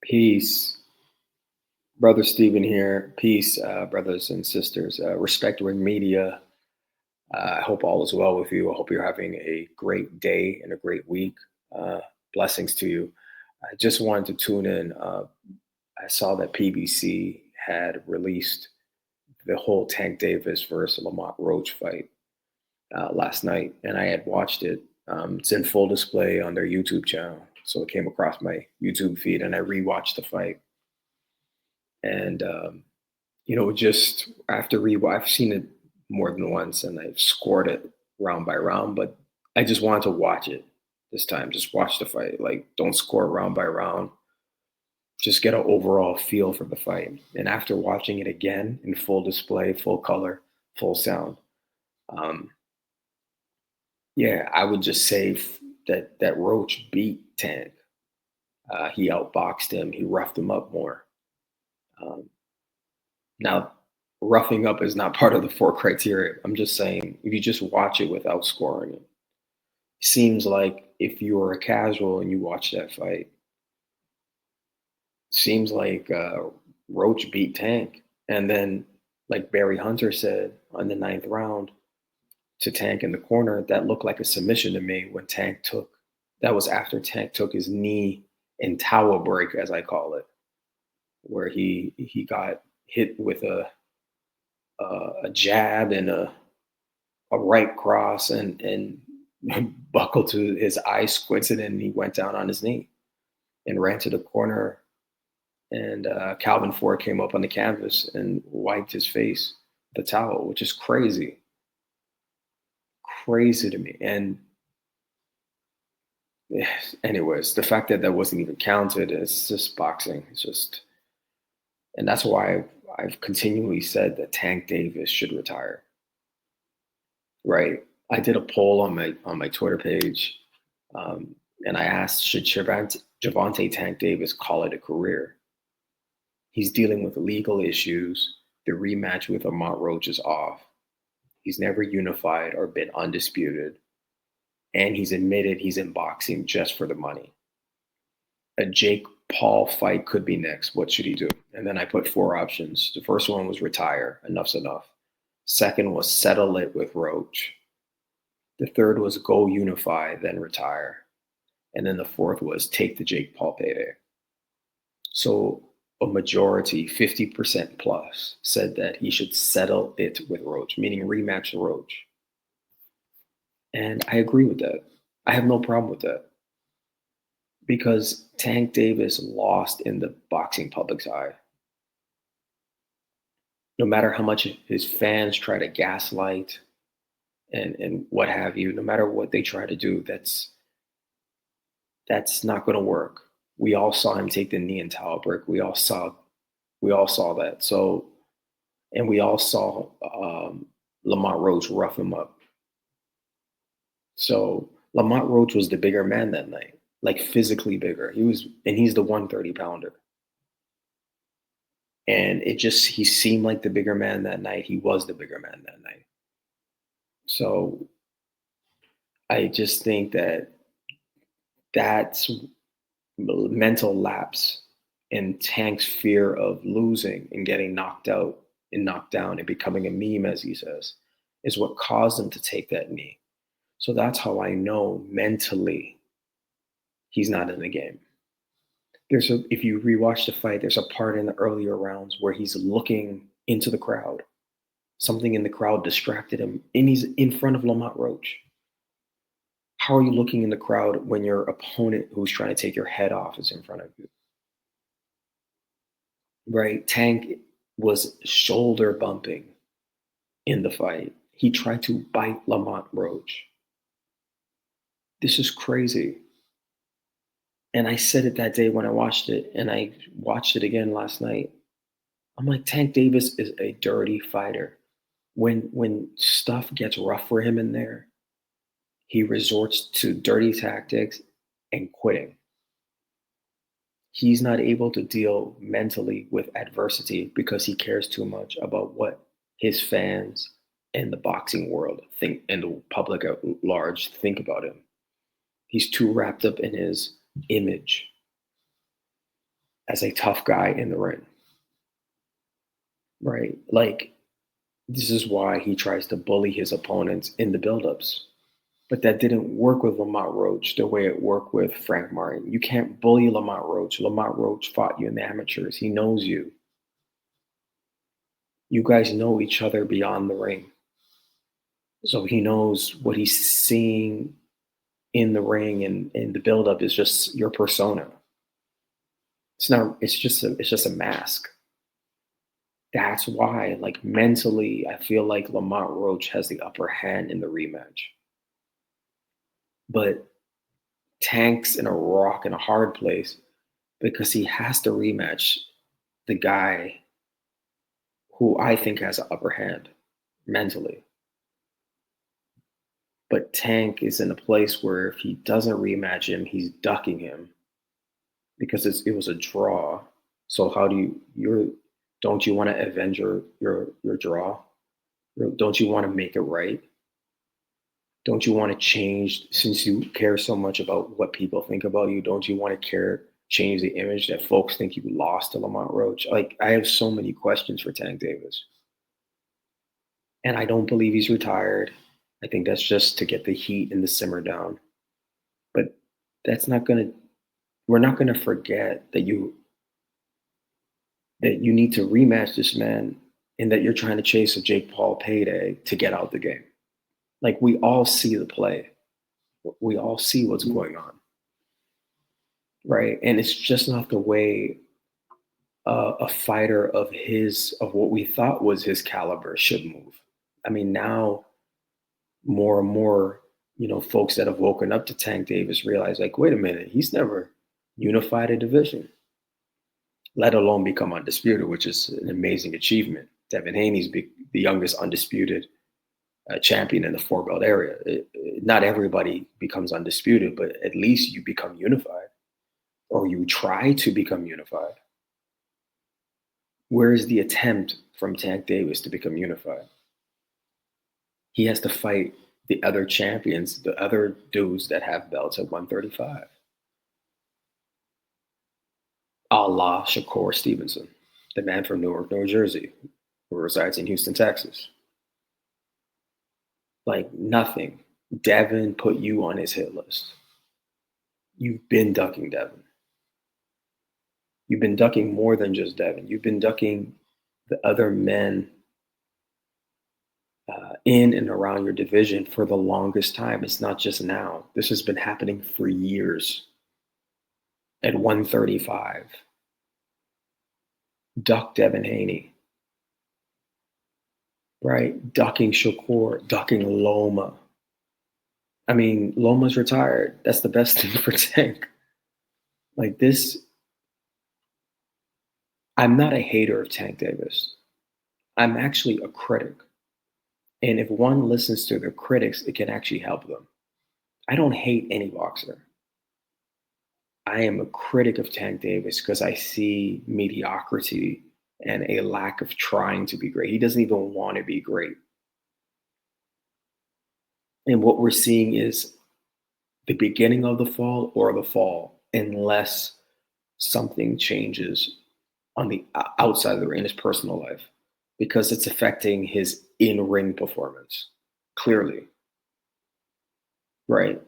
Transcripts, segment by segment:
Peace. Brother Stephen here. Peace, brothers and sisters. Respecting media. I hope all is well with you. I hope you're having a great day and a great week. Uh, Blessings to you. I just wanted to tune in. I saw that PBC had released the whole Tank Davis versus Lamont Roach fight last night, and I had watched it. It's in full display on their YouTube channel. So it came across my YouTube feed, and I rewatched the fight. And just after I've seen it more than once, and I've scored it round by round. But I just wanted to watch it this time. Just watch the fight. Like, don't score round by round. Just get an overall feel for the fight. And after watching it again in full display, full color, full sound, um, yeah, I would just say that Roach beat Tank. He outboxed him. He roughed him up more. Um, Now, roughing up is not part of the four criteria. I'm just saying, if you just watch it without scoring it, seems like if you were a casual and you watch that fight, seems like Roach beat Tank. And then, like Barry Hunter said on the ninth round to Tank in the corner, that looked like a submission to me when Tank took, that was after Tank took his knee and tower break, as I call it, where he got hit with a jab and a right cross and buckled to his eye squinted and he went down on his knee and ran to the corner. And Calvin Ford came up on the canvas and wiped his face with the towel, which is crazy, crazy to me. And anyways, the fact that that wasn't even counted is just boxing. It's just, and that's why I've continually said that Tank Davis should retire. Right. I did a poll on my Twitter page, and I asked, should Javante Tank Davis call it a career? He's dealing with legal issues. The rematch with Lamont Roach is off. He's never unified or been undisputed, and he's admitted he's in boxing just for the money. A Jake Paul fight could be next. What should he do? And then I put four options. The first one was retire. Enough's enough. Second was settle it with Roach. The third was go unify, then retire. And then the fourth was take the Jake Paul payday. So a majority, 50% plus, said that he should settle it with Roach, meaning rematch Roach. And I agree with that. I have no problem with that. Because Tank Davis lost in the boxing public's eye. No matter how much his fans try to gaslight and what have you, no matter what they try to do, that's not going to work. We all saw him take the knee in tower break. We all saw that. So, and we all saw Lamont Roach rough him up. So Lamont Roach was the bigger man that night, like physically bigger. He's the 130 pounder. And he seemed like the bigger man that night. He was the bigger man that night. So I just think that's mental lapse and Tank's fear of losing and getting knocked out and knocked down and becoming a meme, as he says, is what caused him to take that knee. So that's how I know mentally he's not in the game. If you rewatch the fight, there's a part in the earlier rounds where he's looking into the crowd. Something in the crowd distracted him, and he's in front of Lamont Roach. How are you looking in the crowd when your opponent who's trying to take your head off is in front of you? Right? Tank was shoulder bumping in the fight. He tried to bite Lamont Roach. This is crazy. And I said it that day when I watched it, and I watched it again last night. I'm like, Tank Davis is a dirty fighter. When stuff gets rough for him in there, he resorts to dirty tactics and quitting. He's not able to deal mentally with adversity because he cares too much about what his fans and the boxing world think and the public at large think about him. He's too wrapped up in his image as a tough guy in the ring, right? Like, this is why he tries to bully his opponents in the buildups. But that didn't work with Lamont Roach the way it worked with Frank Martin. You can't bully Lamont Roach. Lamont Roach fought you in the amateurs. He knows you. You guys know each other beyond the ring. So he knows what he's seeing in the ring and in the buildup is just your persona. It's not, it's just a mask. That's why, like, mentally, I feel like Lamont Roach has the upper hand in the rematch. But Tank's in a rock and a hard place because he has to rematch the guy who I think has an upper hand mentally. But Tank is in a place where if he doesn't rematch him, he's ducking him because it was a draw. So how do don't you want to avenge your draw? Don't you want to make it right? Don't you want to change, since you care so much about what people think about you? Don't you want to change the image that folks think you lost to Lamont Roach? Like, I have so many questions for Tank Davis, and I don't believe he's retired. I think that's just to get the heat and the simmer down. But that's not gonna. We're not gonna forget that you need to rematch this man, and that you're trying to chase a Jake Paul payday to get out the game. Like, we all see the play. We all see what's going on, right? And it's just not the way a fighter of what we thought was his caliber should move. I mean, now more and more, folks that have woken up to Tank Davis realize, like, wait a minute, he's never unified a division, let alone become undisputed, which is an amazing achievement. Devin Haney's the youngest undisputed champion in the four belt area. Not everybody becomes undisputed, but at least you become unified, or you try to become unified. Where is the attempt from Tank Davis to become unified? He has to fight the other champions, the other dudes that have belts at 135. A la Shakur Stevenson, the man from Newark, New Jersey, who resides in Houston, Texas. Like, nothing. Devin put you on his hit list. You've been ducking Devin. You've been ducking more than just Devin. You've been ducking the other men in and around your division for the longest time. It's not just now. This has been happening for years. At 135, duck Devin Haney, right? Ducking Shakur, ducking Loma. I mean, Loma's retired. That's the best thing for Tank. Like this, I'm not a hater of Tank Davis. I'm actually a critic. And if one listens to their critics, it can actually help them. I don't hate any boxer. I am a critic of Tank Davis because I see mediocrity and a lack of trying to be great. He doesn't even want to be great. And what we're seeing is the beginning of the fall or the fall, unless something changes on the outside of the ring in his personal life, because it's affecting his in-ring performance, clearly, right?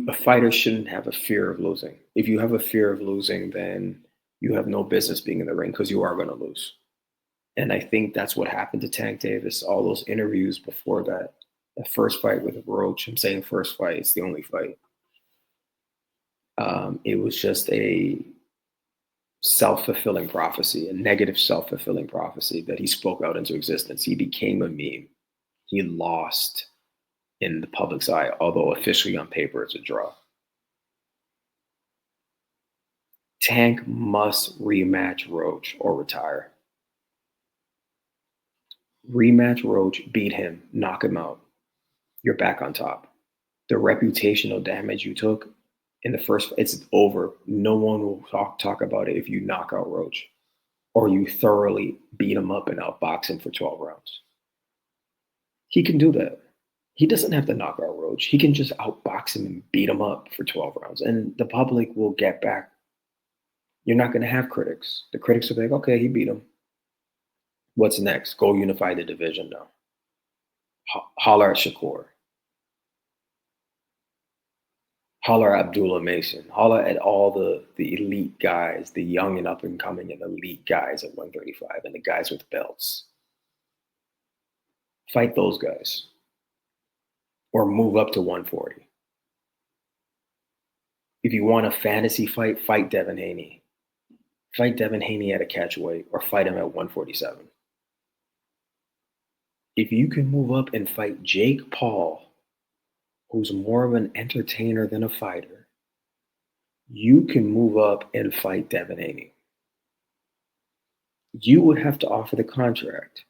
A fighter shouldn't have a fear of losing. If you have a fear of losing, then you have no business being in the ring because you are going to lose. And I think that's what happened to Tank Davis. All those interviews before that first fight with Roach, I'm saying first fight, it's the only fight. It was just a self-fulfilling prophecy, a negative self-fulfilling prophecy that he spoke out into existence. He became a meme. He lost in the public's eye, although officially on paper it's a draw. Tank must rematch Roach or retire. Rematch Roach, beat him, knock him out. You're back on top. The reputational damage you took in the first, it's over. No one will talk about it if you knock out Roach or you thoroughly beat him up and outbox him for 12 rounds. He can do that. He doesn't have to knock out Roach. He can just outbox him and beat him up for 12 rounds. And the public will get back You're not going to have critics. The critics will be like, okay, he beat him. What's next? Go unify the division now. Holler at Shakur. Holler at Abdullah Mason. Holler at all the elite guys, the young and up and coming and elite guys at 135 and the guys with belts. Fight those guys. Or move up to 140. If you want a fantasy fight, fight Devin Haney. Fight Devin Haney at a catchweight or fight him at 147. If you can move up and fight Jake Paul, who's more of an entertainer than a fighter, you can move up and fight Devin Haney. You would have to offer the contract,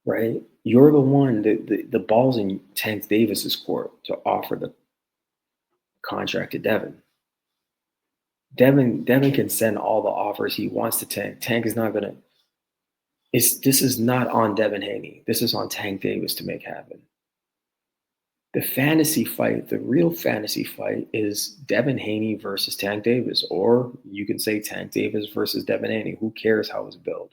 right? You're the one, the ball's in Tank Davis's court to offer the contract to Devin. Devin can send all the offers he wants to Tank. Tank is not gonna. This is not on Devin Haney. This is on Tank Davis to make happen. The fantasy fight, the real fantasy fight, is Devin Haney versus Tank Davis, or you can say Tank Davis versus Devin Haney. Who cares how it's built?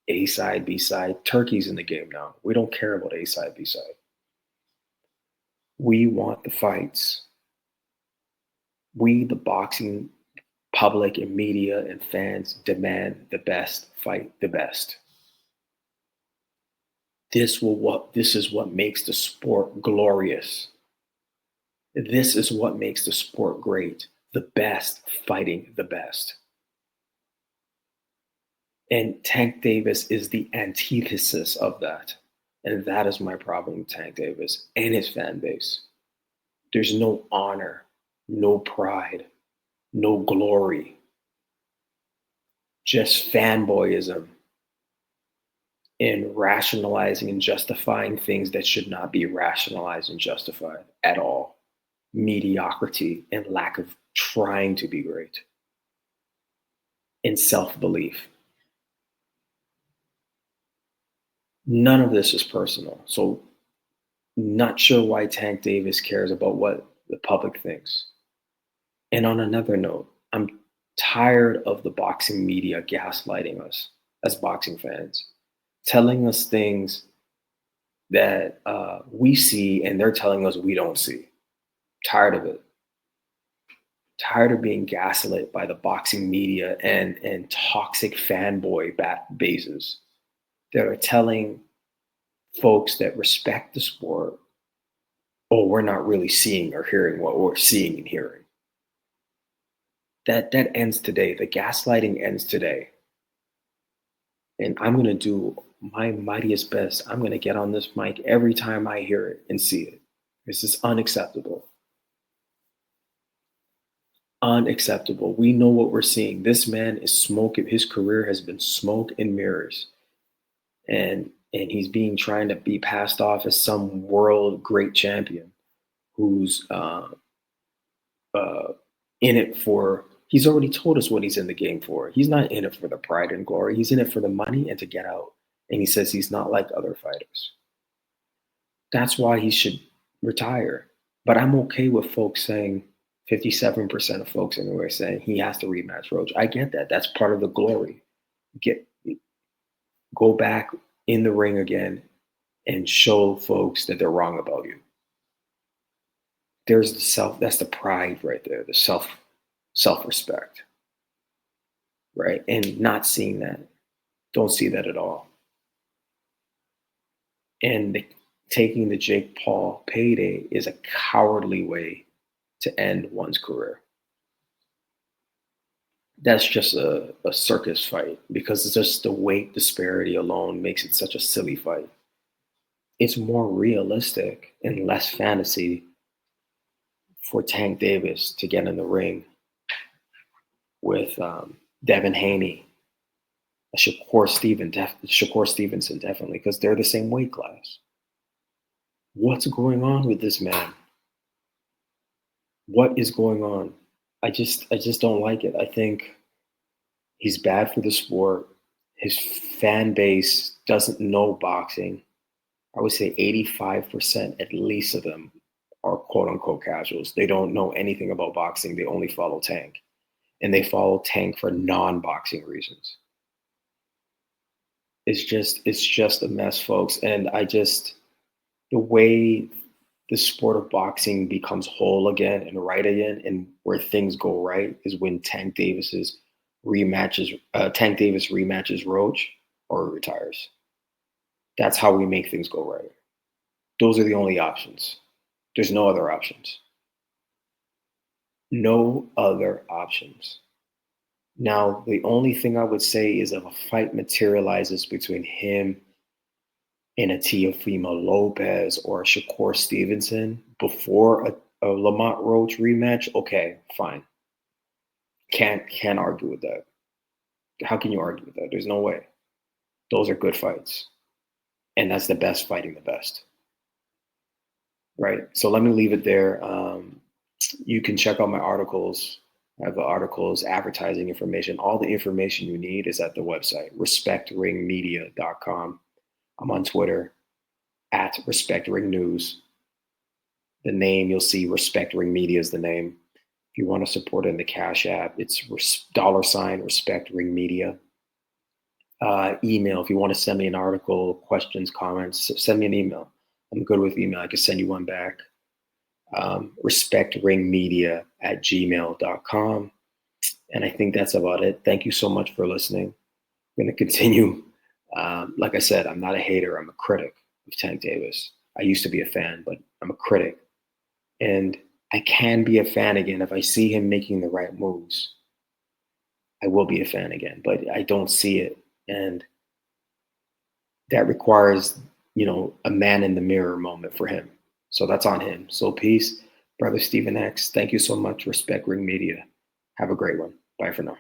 A side, B side, turkey's in the game now. We don't care about A side, B side. We want the fights. We, the boxing public and media and fans, demand the best fight the best. This is what makes the sport glorious. This is what makes the sport great. The best fighting the best. And Tank Davis is the antithesis of that. And that is my problem with Tank Davis and his fan base. There's no honor, no pride, no glory, just fanboyism in rationalizing and justifying things that should not be rationalized and justified at all. Mediocrity and lack of trying to be great. And self-belief. None of this is personal. So not sure why Tank Davis cares about what the public thinks. And on another note, I'm tired of the boxing media gaslighting us as boxing fans, telling us things that we see and they're telling us we don't see. Tired of it. Tired of being gaslit by the boxing media and toxic fanboy bases that are telling folks that respect the sport, oh, we're not really seeing or hearing what we're seeing and hearing. That ends today. The gaslighting ends today. And I'm going to do my mightiest best. I'm going to get on this mic every time I hear it and see it. This is unacceptable. Unacceptable. We know what we're seeing. This man is smoke. His career has been smoke and mirrors. And he's trying to be passed off as some world great champion who's in it for, he's already told us what he's in the game for. He's not in it for the pride and glory. He's in it for the money and to get out. And he says he's not like other fighters. That's why he should retire. But I'm okay with folks saying, 57% of folks anyway, saying he has to rematch Roach. I get that. That's part of the glory. Go back in the ring again and show folks that they're wrong about you. There's that's the pride right there, the self-respect, right? And not seeing that, don't see that at all. And taking the Jake Paul payday is a cowardly way to end one's career. That's just a circus fight because it's just the weight disparity alone makes it such a silly fight. It's more realistic and less fantasy for Tank Davis to get in the ring with Devin Haney, Shakur Stevenson, definitely, because they're the same weight class. What's going on with this man? What is going on? I just don't like it. I think he's bad for the sport. His fan base doesn't know boxing. I would say 85% at least of them are quote unquote casuals. They don't know anything about boxing. They only follow Tank. and they follow Tank for non-boxing reasons. It's just a mess, folks. And the way the sport of boxing becomes whole again and right again, and where things go right is when Tank Davis rematches Roach or retires. That's how we make things go right. Those are the only options. There's no other options. No other options. Now, the only thing I would say is if a fight materializes between him and a Teofimo Lopez or a Shakur Stevenson before a Lamont Roach rematch, okay, fine. Can't argue with that. How can you argue with that? There's no way. Those are good fights. And that's the best fighting the best. Right. So let me leave it there. You can check out my articles. I have articles, advertising information. All the information you need is at the website, respectringmedia.com. I'm on Twitter at respectringnews. The name, you'll see Respect Ring Media is the name. If you want to support it in the Cash App, it's $ Respect Ring Media. Email, if you want to send me an article, questions, comments, send me an email. I'm good with email. I can send you one back. Respectringmedia@gmail.com. And I think that's about it. Thank you so much for listening. I'm going to continue. Like I said, I'm not a hater. I'm a critic of Tank Davis. I used to be a fan, but I'm a critic. And I can be a fan again if I see him making the right moves. I will be a fan again, but I don't see it. And that requires, a man in the mirror moment for him. So that's on him. So peace, brother Stephen X. Thank you so much. Respect Ring Media. Have a great one. Bye for now.